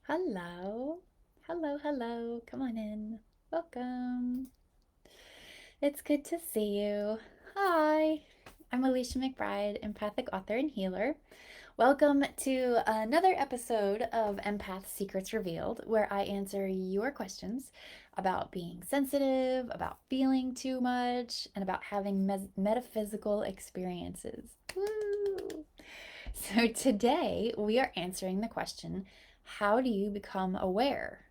Hello. Hello, hello. Come on in. Welcome. It's good to see you. Hi. I'm Alicia McBride, empathic author and healer. Welcome to another episode of Empath Secrets Revealed, where I answer your questions about being sensitive, about feeling too much, and about having metaphysical experiences. Woo! So today we are answering the question, how do you become aware?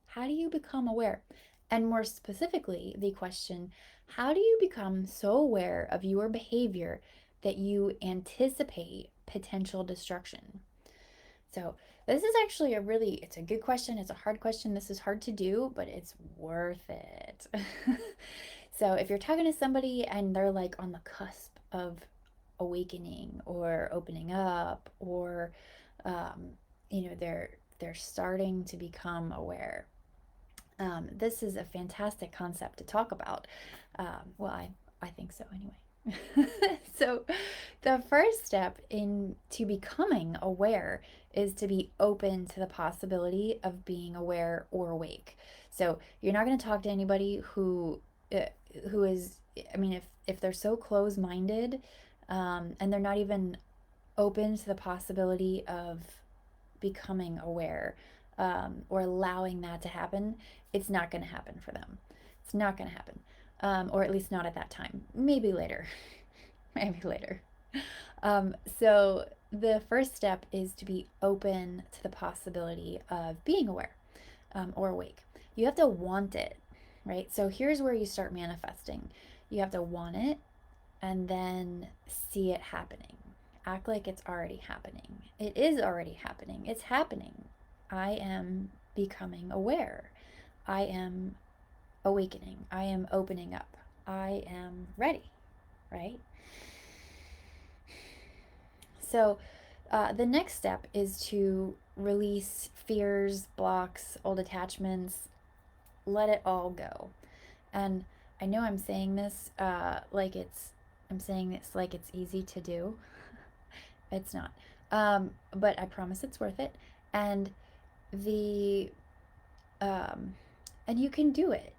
How do you become aware? And more specifically, the question, how do you become so aware of your behavior that you anticipate potential destruction? So, this is actually it's a good question. It's a hard question. This is hard to do, but it's worth it. So, if you're talking to somebody and they're like on the cusp of awakening or opening up, or um, they're starting to become aware, this is a fantastic concept to talk about. I think so anyway. So, the first step into becoming aware is to be open to the possibility of being aware or awake. So, you're not going to talk to anybody uh, who is, I mean, if they're so close-minded, and they're not even open to the possibility of becoming aware, or allowing that to happen, it's not going to happen for them. It's not going to happen, or at least not at that time. Maybe later. Maybe later. So the first step is to be open to the possibility of being aware, or awake. You have to want it, right? So here's where you start manifesting. You have to want it and then see it happening. Act like it's already happening. It is already happening. It's happening. I am becoming aware. I am awakening. I am opening up. I am ready, right? So, the next step is to release fears, blocks, old attachments, let it all go. And I know I'm saying this like it's easy to do. It's not. But I promise it's worth it. And the, um, and you can do it.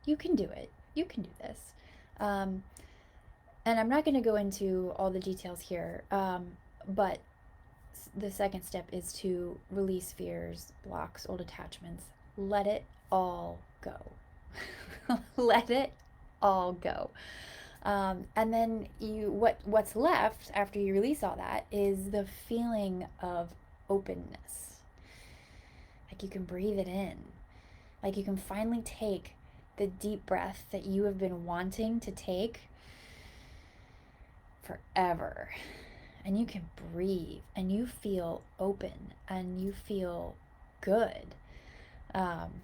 You can do it. You can do this. Um, and I'm not going to go into all the details here, but the second step is to release fears, blocks, old attachments. Let it all go. Let it all go. And then what's left after you release all that is the feeling of openness. Like you can breathe it in. Like you can finally take the deep breath that you have been wanting to take forever. And you can breathe and you feel open and you feel good. Um,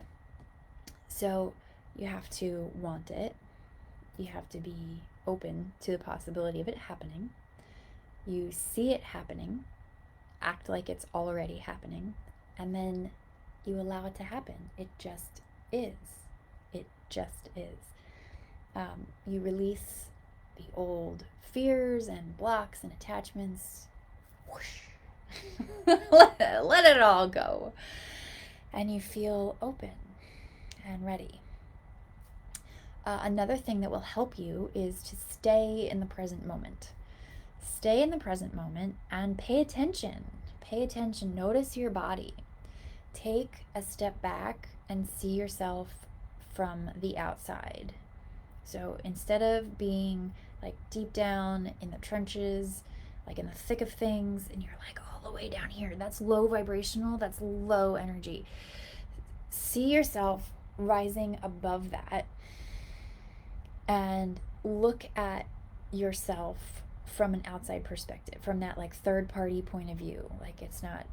so you have to want it. You have to be open to the possibility of it happening. You see it happening, act like it's already happening, and then you allow it to happen. It just is. It just is. You release the old fears and blocks and attachments. Whoosh. Let it all go. And you feel open and ready. Another thing that will help you is to stay in the present moment. Stay in the present moment and pay attention. Pay attention. Notice your body. Take a step back and see yourself from the outside. So instead of being like deep down in the trenches, like in the thick of things, and you're like all the way down here, that's low vibrational, that's low energy. See yourself rising above that and look at yourself from an outside perspective, from that like third party point of view. Like it's not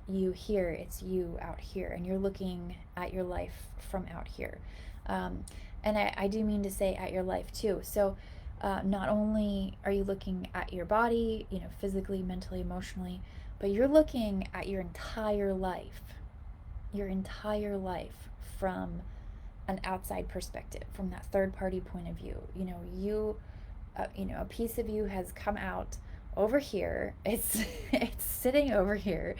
you here, it's you out here, and you're looking at your life from out here. And I do mean to say at your life too. So not only are you looking at your body, physically, mentally, emotionally, but you're looking at your entire life from an outside perspective, from that third party point of view. A piece of you has come out over here. It's it's sitting over here,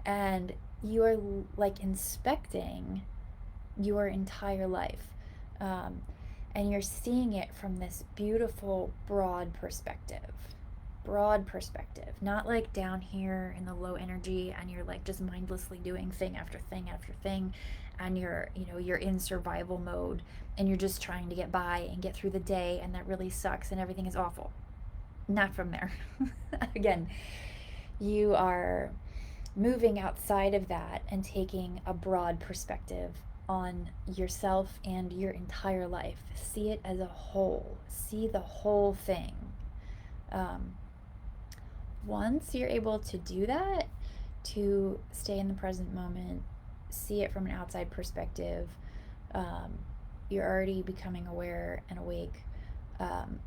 and you are like inspecting your entire life. Um, and you're seeing it from this beautiful, broad perspective. Broad perspective, not like down here in the low energy and you're like just mindlessly doing thing after thing after thing, and you're in survival mode and you're just trying to get by and get through the day, and that really sucks and everything is awful. Not from there. Again, you are moving outside of that and taking a broad perspective on yourself and your entire life. See it as a whole. See the whole thing. Um, Once you're able to do that, to stay in the present moment, see it from an outside perspective, um, you're already becoming aware and awake.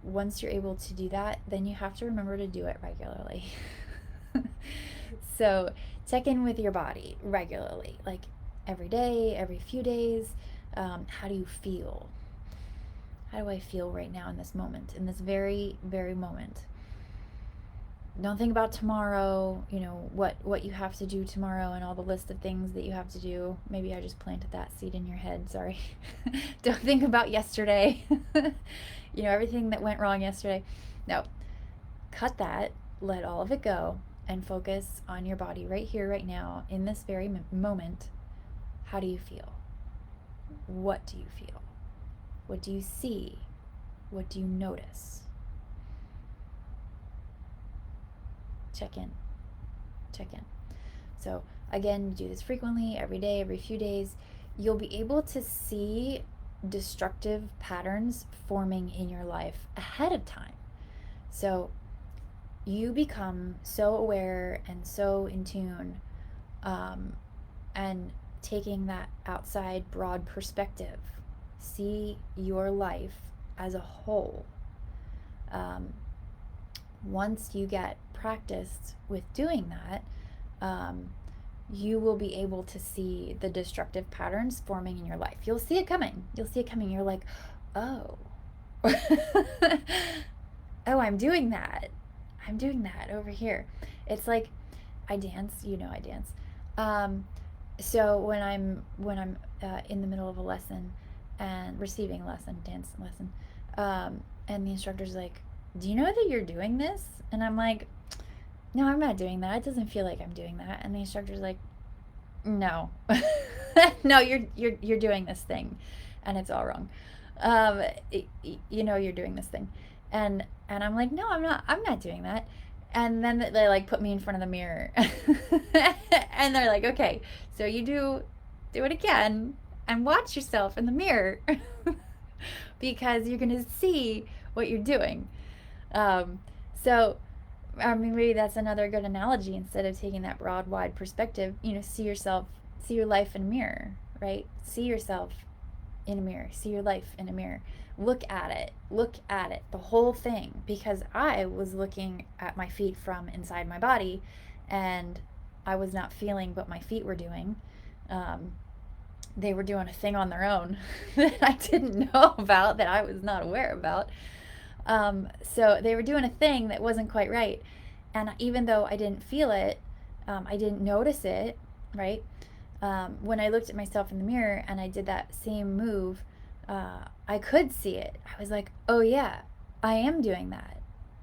Once you're able to do that, then you have to remember to do it regularly. So check in with your body regularly, like every day, every few days. How do you feel? How do I feel right now in this moment, in this very, very moment? Don't think about tomorrow, what you have to do tomorrow and all the list of things that you have to do. Maybe I just planted that seed in your head, sorry. Don't think about yesterday. Everything that went wrong yesterday. No, cut that, let all of it go, and focus on your body right here, right now, in this very moment. How do you feel? What do you feel? What do you see? What do you notice? Check in. Check in. So again, do this frequently, every day, every few days. You'll be able to see destructive patterns forming in your life ahead of time. So you become so aware and so in tune, and taking that outside broad perspective, see your life as a whole. Once you get practiced with doing that, you will be able to see the destructive patterns forming in your life. You'll see it coming. You're like, oh, oh, I'm doing that over here. It's like I dance. I dance. So when I'm in the middle of a lesson and receiving a lesson, dance lesson, and the instructor's like, do you know that you're doing this? And I'm like, no, I'm not doing that. It doesn't feel like I'm doing that. And the instructor's like, no, no, you're doing this thing, and it's all wrong. You're doing this thing, and I'm like, no, I'm not doing that. And then they like put me in front of the mirror, and they're like, okay, so you do it again and watch yourself in the mirror because you're gonna see what you're doing. So, I mean, maybe that's another good analogy. Instead of taking that broad, wide perspective, see your life in a mirror, right? See yourself in a mirror, see your life in a mirror. Look at it, the whole thing, because I was looking at my feet from inside my body and I was not feeling what my feet were doing. They were doing a thing on their own that I didn't know about, that I was not aware about. So they were doing a thing that wasn't quite right. And even though I didn't feel it, I didn't notice it, right? When I looked at myself in the mirror and I did that same move, I could see it. I was like, oh yeah, I am doing that.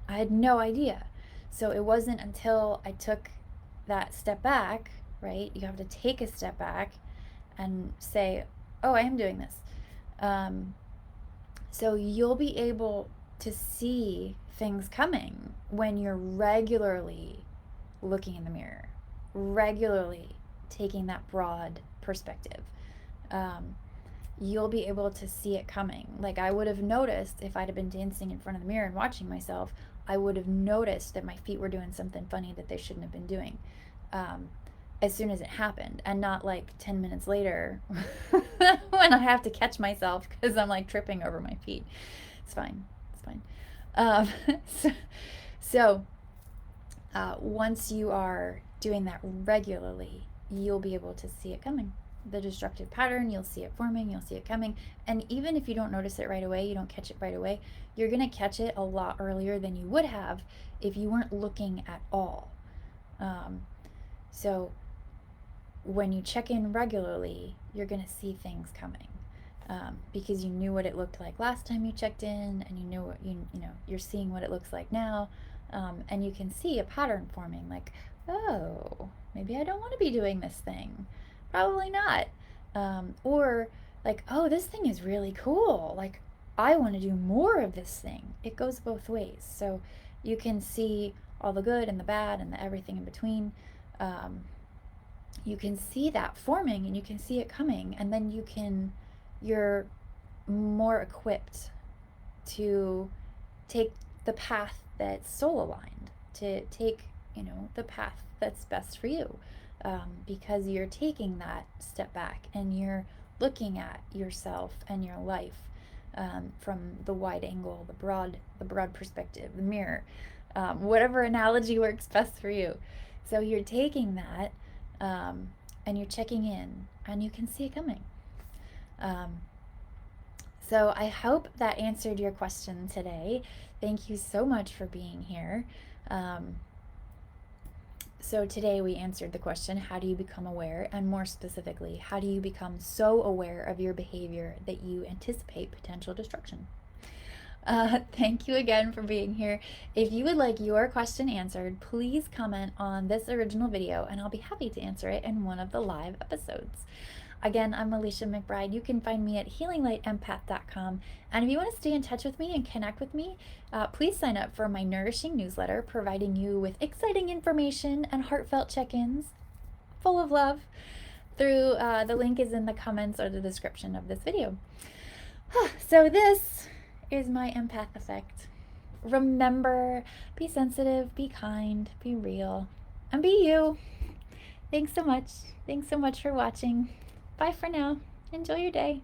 I had no idea. So it wasn't until I took that step back, right? You have to take a step back and say, oh, I am doing this. So you'll be able to see things coming when you're regularly looking in the mirror, regularly taking that broad perspective. You'll be able to see it coming. Like I would have noticed if I'd have been dancing in front of the mirror and watching myself, I would have noticed that my feet were doing something funny that they shouldn't have been doing, as soon as it happened, and not like 10 minutes later when I have to catch myself because I'm like tripping over my feet. It's fine. So once you are doing that regularly, you'll be able to see it coming. The destructive pattern, you'll see it forming, you'll see it coming. And even if you don't notice it right away, you don't catch it right away, you're going to catch it a lot earlier than you would have if you weren't looking at all. So when you check in regularly, you're going to see things coming. Because you knew what it looked like last time you checked in, and you know what you're seeing what it looks like now, and you can see a pattern forming. Like, oh, maybe I don't want to be doing this thing. Probably not. Or like, oh, this thing is really cool. Like, I want to do more of this thing. It goes both ways. So you can see all the good and the bad and the everything in between. You can see that forming and you can see it coming, and then you're more equipped to take the path that's soul aligned, to take the path that's best for you, because you're taking that step back and you're looking at yourself and your life, from the wide angle, the broad perspective, the mirror, whatever analogy works best for you. So you're taking that, and you're checking in, and you can see it coming. So I hope that answered your question today. Thank you so much for being here. So today we answered the question, how do you become aware? And more specifically, how do you become so aware of your behavior that you anticipate potential destruction? Thank you again for being here. If you would like your question answered, please comment on this original video and I'll be happy to answer it in one of the live episodes. Again, I'm Alicia McBride. You can find me at healinglightempath.com. And if you want to stay in touch with me and connect with me, please sign up for my Nourishing newsletter, providing you with exciting information and heartfelt check-ins full of love. The link is in the comments or the description of this video. So this is my empath effect. Remember, be sensitive, be kind, be real, and be you. Thanks so much. Thanks so much for watching. Bye for now. Enjoy your day.